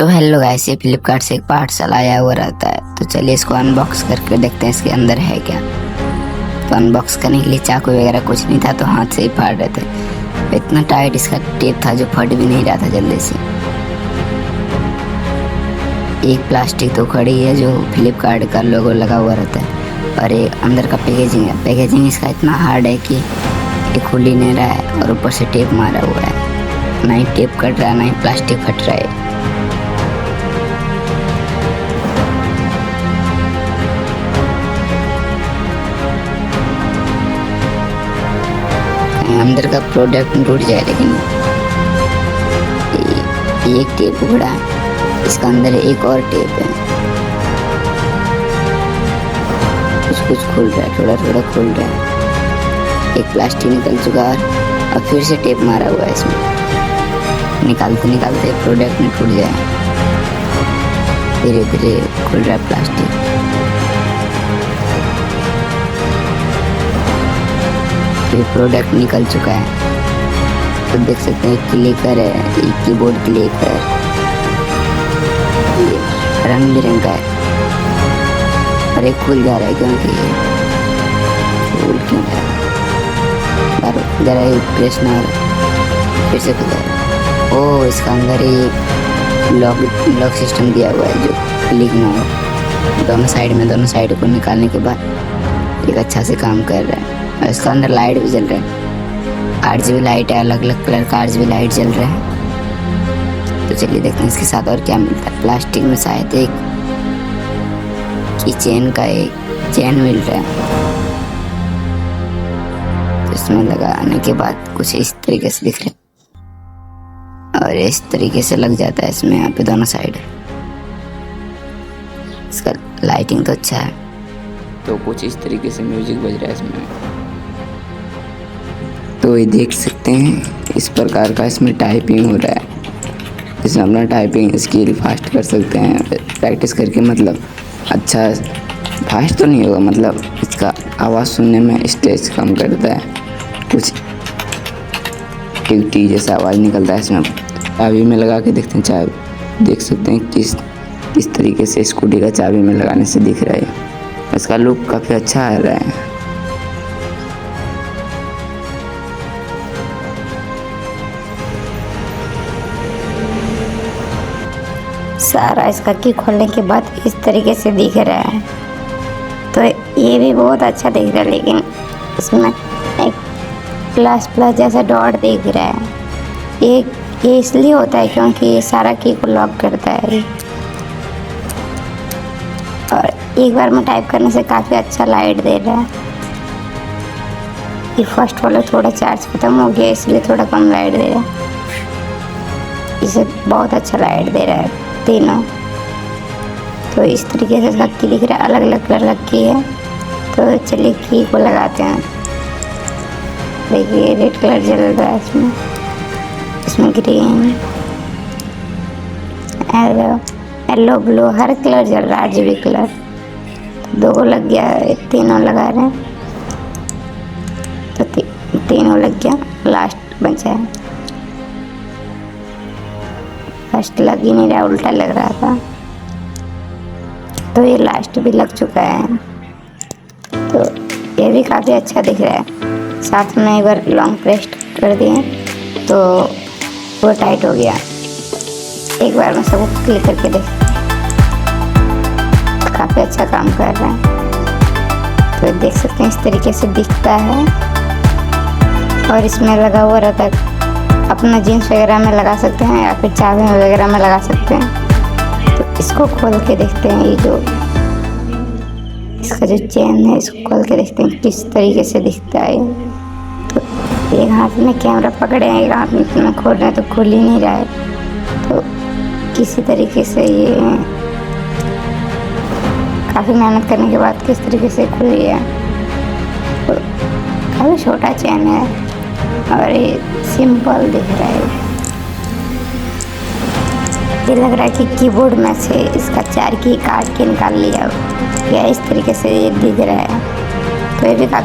तो hello guys, ये फ्लिपकार्ट से एक पार्सल आया हुआ रहता है। तो चलिए इसको अनबॉक्स करके देखते हैं इसके अंदर है क्या। तो अनबॉक्स करने के लिए चाकू वगैरह कुछ नहीं था, तो हाथ से ही फाड़ रहे थे। इतना टाइट इसका टेप था जो फट भी नहीं रहा था जल्दी से। एक प्लास्टिक तो खड़ी है जो फ्लिपकार्ट का लोगो लगा हुआ रहता है, और एक अंदर का पैकेजिंग है। पैकेजिंग इसका इतना हार्ड है कि ये खुल ही नहीं रहा है, और ऊपर से टेप मारा हुआ है। ना ही टेप कट रहा है, ना ही प्लास्टिक फट रहा है। अंदर का प्रोडक्ट टूट जाए, लेकिन एक टेप उखड़ा है, इसका अंदर एक और टेप है। कुछ खुल रहा है, थोड़ा थोड़ा खुल रहा है। एक प्लास्टिक निकल चुका है और फिर से टेप मारा हुआ है इसमें। निकालते निकालते प्रोडक्ट में टूट जाए। धीरे धीरे खुल रहा है प्लास्टिक। ये प्रोडक्ट निकल चुका है। तो देख सकते हैं क्लिकर है, कीबोर्ड क्लिकर, रंग बिरंग का है। और एक खुल जा रहा है, क्योंकि खुल क्यों रहा है, जरा प्रेस ना हो, फिर से खुल जाए। ओह, इसका अंदर ही लॉक सिस्टम दिया हुआ है जो क्लिक ना हो। दोनों साइड को निकालने के बाद एक अच्छा से काम कर रहा है। और इसका अंदर लाइट भी जल रहा है। RGB लाइट है, अलग अलग कलर का RGB लाइट जल रहा है। तो चलिए देखते हैं इसके साथ और क्या मिलता है। प्लास्टिक में शायद एक की चेन का एक चेन मिल रहा है। तो इसमें लगाने के बाद कुछ इस तरीके से दिख रहा है, और इस तरीके से लग जाता है इसमें, यहाँ पे दोनों साइड। इसका लाइटिंग तो अच्छा है। तो कुछ इस तरीके से म्यूजिक बज रहा है इसमें। तो ये देख सकते हैं इस प्रकार का इसमें टाइपिंग हो रहा है। इसमें अपना टाइपिंग स्किल फास्ट कर सकते हैं प्रैक्टिस करके। मतलब अच्छा फास्ट तो नहीं होगा, मतलब इसका आवाज़ सुनने में स्ट्रेस कम करता है। कुछ टी जैसा आवाज़ निकलता है इसमें। चाबी में लगा के देखते हैं, चाबी देख सकते हैं किस तरीके से स्कूटी का चाबी में लगाने से दिख रहा है। इसका लुक काफ़ी अच्छा आ रहा है। सारा इसका की खोलने के बाद इस तरीके से दिख रहा है। तो ये भी बहुत अच्छा दिख रहा है, लेकिन इसमें एक प्लस जैसा डॉट दिख रहा है। ये इसलिए होता है क्योंकि ये सारा की को लॉक करता है। और एक बार में टाइप करने से काफ़ी अच्छा लाइट दे रहा है। ये फर्स्ट वाला थोड़ा चार्ज खत्म हो गया, इसलिए थोड़ा कम लाइट दे रहा है। इसे बहुत अच्छा लाइट दे रहा है तीनों। तो इस तरीके से इसका की दिख रहा है, अलग अलग कलर का की है। तो चलिए की को लगाते हैं। देखिए रेड कलर जल रहा है इसमें ग्रीन, येलो, ब्लू, हर कलर जल रहा है। RGB कलर दो को लग गया, तीनों लगा रहे हैं। तो तीनों लग गया, लास्ट बचा है। फर्स्ट लग ही नहीं रहा, उल्टा लग रहा था। तो ये लास्ट भी लग चुका है। तो ये भी काफ़ी अच्छा दिख रहा है। साथ में एक बार लॉन्ग प्रेस कर दिए तो वो टाइट हो गया। एक बार में सबको क्लिक करके देख, काफ़ी अच्छा काम कर रहा है। तो देख सकते हैं इस तरीके से दिखता है। और इसमें लगा हुआ रहता है, अपना जीन्स वगैरह में लगा सकते हैं या फिर चाबी वगैरह में लगा सकते हैं। तो इसको खोल के देखते हैं, ये जो इसका जो चेन है इसको खोल के देखते हैं किस तरीके से दिखता है। तो एक हाथ में कैमरा पकड़े हैं, एक हाथ में खोल रहे हैं, तो खुल ही नहीं रहा है। तो किसी तरीके से ये काफ़ी मेहनत करने के बाद किस तरीके से खुल गया। तो काफ़ी छोटा चेन है और ये सिंपल दिख रहा है। ये लग रहा है कि कीबोर्ड में से इसका 4 की काट के निकाल लिया गया, इस तरीके से ये दिख रहा है। तो ये भी काफ़ी